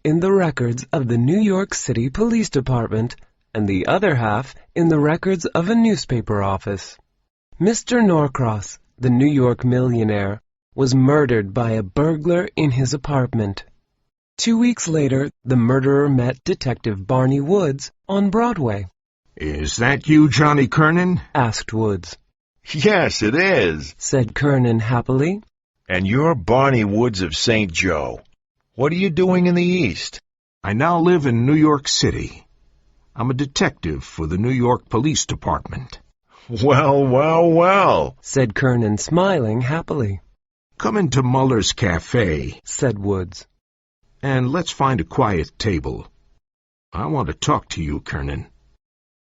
in the records of the New York City Police Department and the other half in the records of a newspaper office. Mr. Norcross, the New York millionaire, was murdered by a burglar in his apartment. 2 weeks later, the murderer met Detective Barney Woods on Broadway. "Is that you, Johnny Kernan?" asked Woods. "Yes, it is," said Kernan happily. "And you're Barney Woods of St. Joe. What are you doing in the East?" "I now live in New York City. I'm a detective for the New York Police Department." "Well, well, well," said Kernan, smiling happily. "Come into Muller's Cafe," said Woods. "and let's find a quiet table. I want to talk to you, Kernan."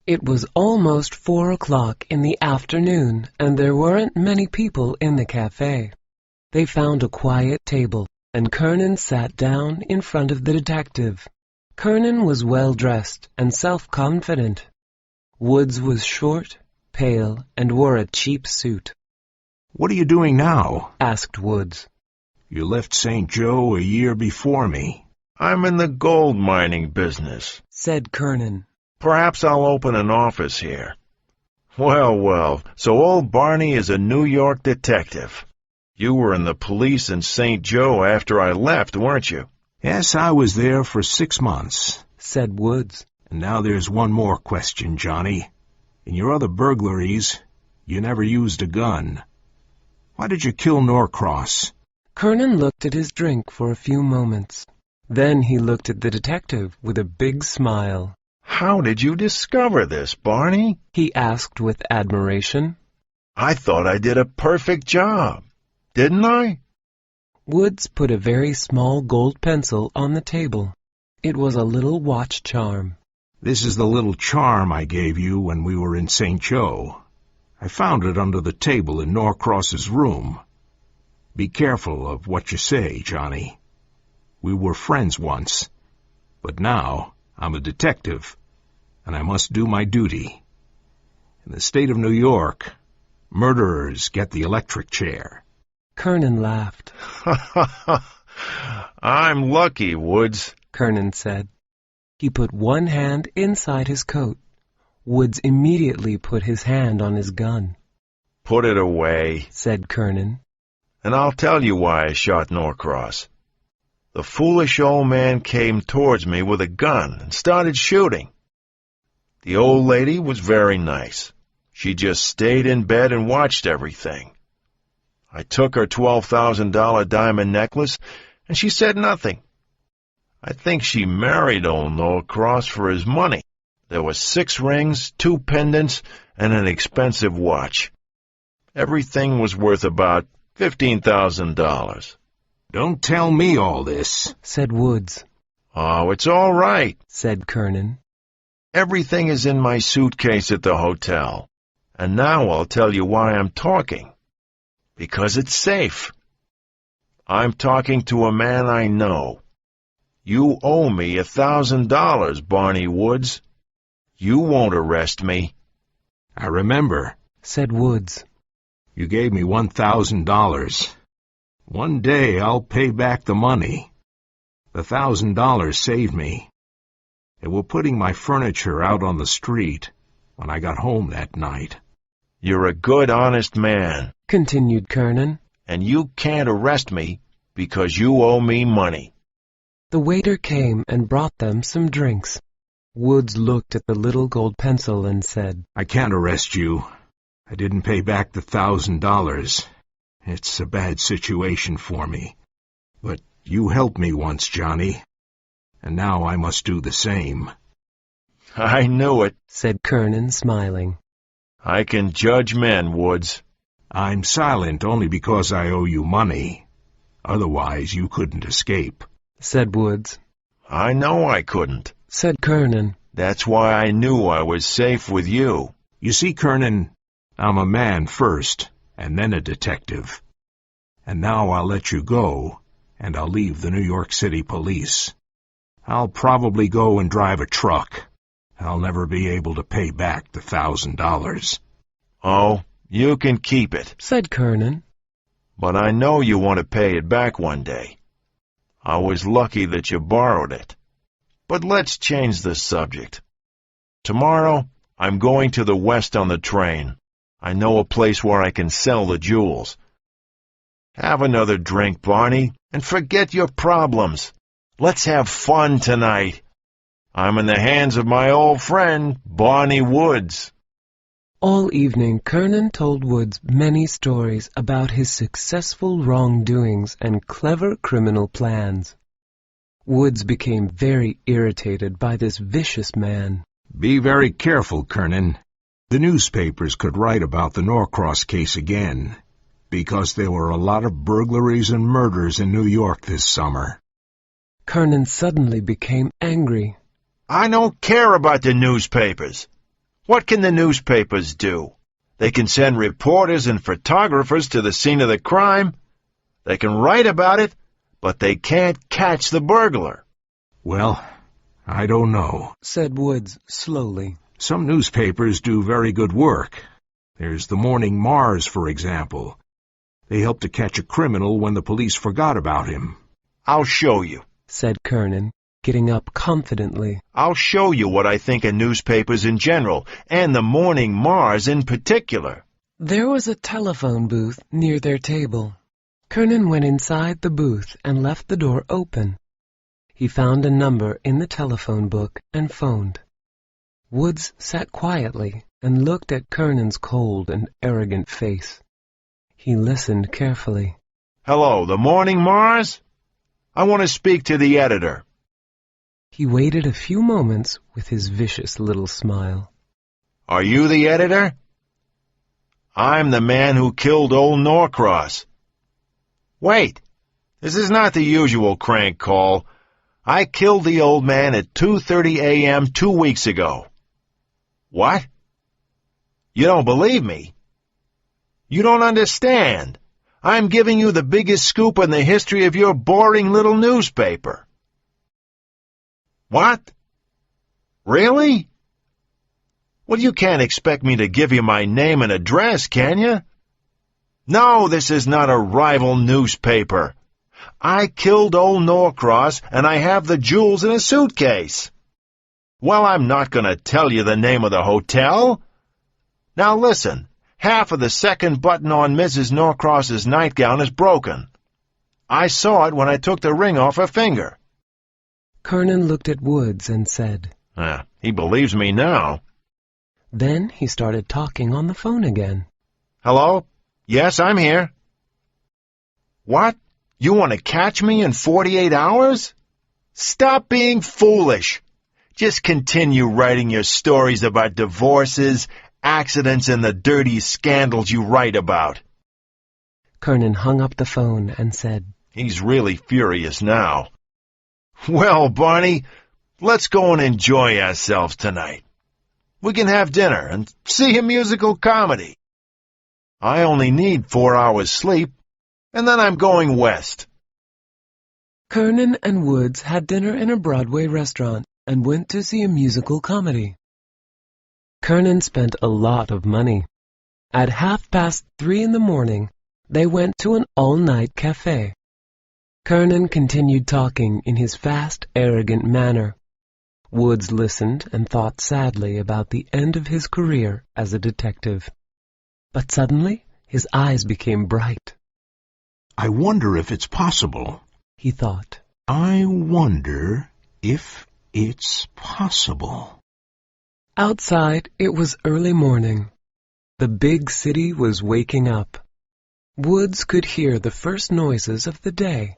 It was almost 4 o'clock in the afternoon, and there weren't many people in the cafe. They found a quiet table, and Kernan sat down in front of the detective. Kernan was well-dressed and self-confident. Woods was short, pale, and wore a cheap suit. "What are you doing now?" asked Woods. "You left St. Joe a year before me." "I'm in the gold mining business," said Kernan. "Perhaps I'll open an office here." "Well, well, so old Barney is a New York detective. You were in the police in St. Joe after I left, weren't you?" "Yes, I was there for 6 months," said Woods. "And now there's one more question, Johnny. In your other burglaries, you never used a gun. Why did you kill Norcross?" Kernan looked at his drink for a few moments. Then he looked at the detective with a big smile. "How did you discover this, Barney?" he asked with admiration. "I thought I did a perfect job. Didn't I?" Woods put a very small gold pencil on the table. It was a little watch charm. "This is the little charm I gave you when we were in St. Joe. I found it under the table in Norcross's room. Be careful of what you say, Johnny. We were friends once, but now I'm a detective, and I must do my duty. In the state of New York, murderers get the electric chair." Kernan laughed. "I'm lucky, Woods," Kernan said. He put one hand inside his coat. Woods immediately put his hand on his gun. "Put it away," said Kernan. "and I'll tell you why I shot Norcross. The foolish old man came towards me with a gun and started shooting. The old lady was very nice. She just stayed in bed and watched everything. I took her $12,000 diamond necklace, and she said nothing. I think she married old Norcross for his money. There were 6 rings, 2 pendants, and an expensive watch. Everything was worth about $15,000. "Don't tell me all this," said Woods. "Oh, it's all right," said Kernan. "Everything is in my suitcase at the hotel. And now I'll tell you why I'm talking. Because it's safe. I'm talking to a man I know. You owe me $1,000, Barney Woods. You won't arrest me." "I remember," said Woods. "You gave me $1,000. One day I'll pay back the money. The $1,000 saved me. They were putting my furniture out on the street when I got home that night." "You're a good, honest man," continued Kernan. "and you can't arrest me because you owe me money." The waiter came and brought them some drinks. Woods looked at the little gold pencil and said, "I can't arrest you. I didn't pay back the $1,000. It's a bad situation for me. But you helped me once, Johnny, and now I must do the same." "I knew it," said Kernan, smiling. "I can judge men, Woods." "I'm silent only because I owe you money. Otherwise you couldn't escape," said Woods. "I know I couldn't," said Kernan. "That's why I knew I was safe with you." "You see, Kernan, I'm a man first, and then a detective. And now I'll let you go, and I'll leave the New York City Police. I'll probably go and drive a truck. I'll never be able to pay back the $1,000. "Oh, you can keep it," said Kernan. "but I know you want to pay it back one day. I was lucky that you borrowed it. But let's change the subject. Tomorrow, I'm going to the west on the train. I know a place where I can sell the jewels. Have another drink, Barney, and forget your problems. Let's have fun tonight. I'm in the hands of my old friend, Barney Woods. All evening, Kernan told Woods many stories about his successful wrongdoings and clever criminal plans. Woods became very irritated by this vicious man. Be very careful, Kernan. The newspapers could write about the Norcross case again, because there were a lot of burglaries and murders in New York this summer. Kernan suddenly became angry. I don't care about the newspapers. What can the newspapers do? They can send reporters and photographers to the scene of the crime. They can write about it, but they can't catch the burglar. Well, I don't know, said Woods slowly. Some newspapers do very good work. There's the Morning Mars, for example. They help to catch a criminal when the police forgot about him. I'll show you, said Kernan, getting up confidently. I'll show you what I think of newspapers in general, and the Morning Mars in particular. There was a telephone booth near their table. Kernan went inside the booth and left the door open. He found a number in the telephone book and phoned. Woods sat quietly and looked at Kernan's cold and arrogant face. He listened carefully. Hello, the Morning Mars? I want to speak to the editor. He waited a few moments with his vicious little smile. Are you the editor? I'm the man who killed old Norcross. Wait, this is not the usual crank call. I killed the old man at 2:30 a.m. 2 weeks ago. What? You don't believe me? You don't understand. I'm giving you the biggest scoop in the history of your boring little newspaper. What? Really? Well, you can't expect me to give you my name and address, can you? No, this is not a rival newspaper. I killed old Norcross, and I have the jewels in a suitcase. Well, I'm not going to tell you the name of the hotel. Now listen, half of the second button on Mrs. Norcross's nightgown is broken. I saw it when I took the ring off her finger. Kernan looked at Woods and said, He believes me now. Then he started talking on the phone again. Hello? Yes, I'm here. What? You want to catch me in 48 hours? Stop being foolish. Just continue writing your stories about divorces, accidents, and the dirty scandals you write about. Kernan hung up the phone and said, He's really furious now. Well, Barney, let's go and enjoy ourselves tonight. We can have dinner and see a musical comedy. I only need 4 hours sleep, and then I'm going west. Kernan and Woods had dinner in a Broadway restaurant and went to see a musical comedy. Kernan spent a lot of money. At 3:30 in the morning, they went to an all-night cafe. Kernan continued talking in his fast, arrogant manner. Woods listened and thought sadly about the end of his career as a detective. But suddenly, his eyes became bright. I wonder if it's possible, he thought. I wonder if it's possible. Outside, it was early morning. The big city was waking up. Woods could hear the first noises of the day.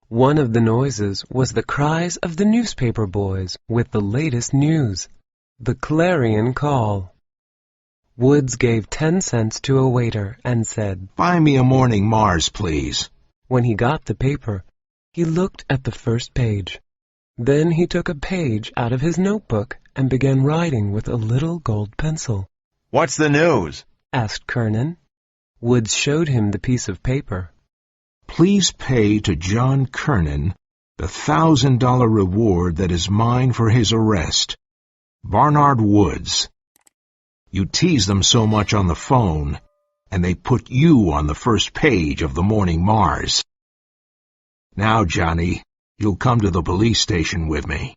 One of the noises was the cries of the newspaper boys with the latest news, the clarion call. Woods gave 10 cents to a waiter and said, Buy me a Morning Mars, please. When he got the paper, he looked at the first page. Then he took a page out of his notebook and began writing with a little gold pencil. What's the news? Asked Kernan. Woods showed him the piece of paper. Please pay to John Kernan the $1,000 reward that is mine for his arrest. Barnard Woods. You tease them so much on the phone, and they put you on the first page of the Morning Mars. Now, Johnny, you'll come to the police station with me.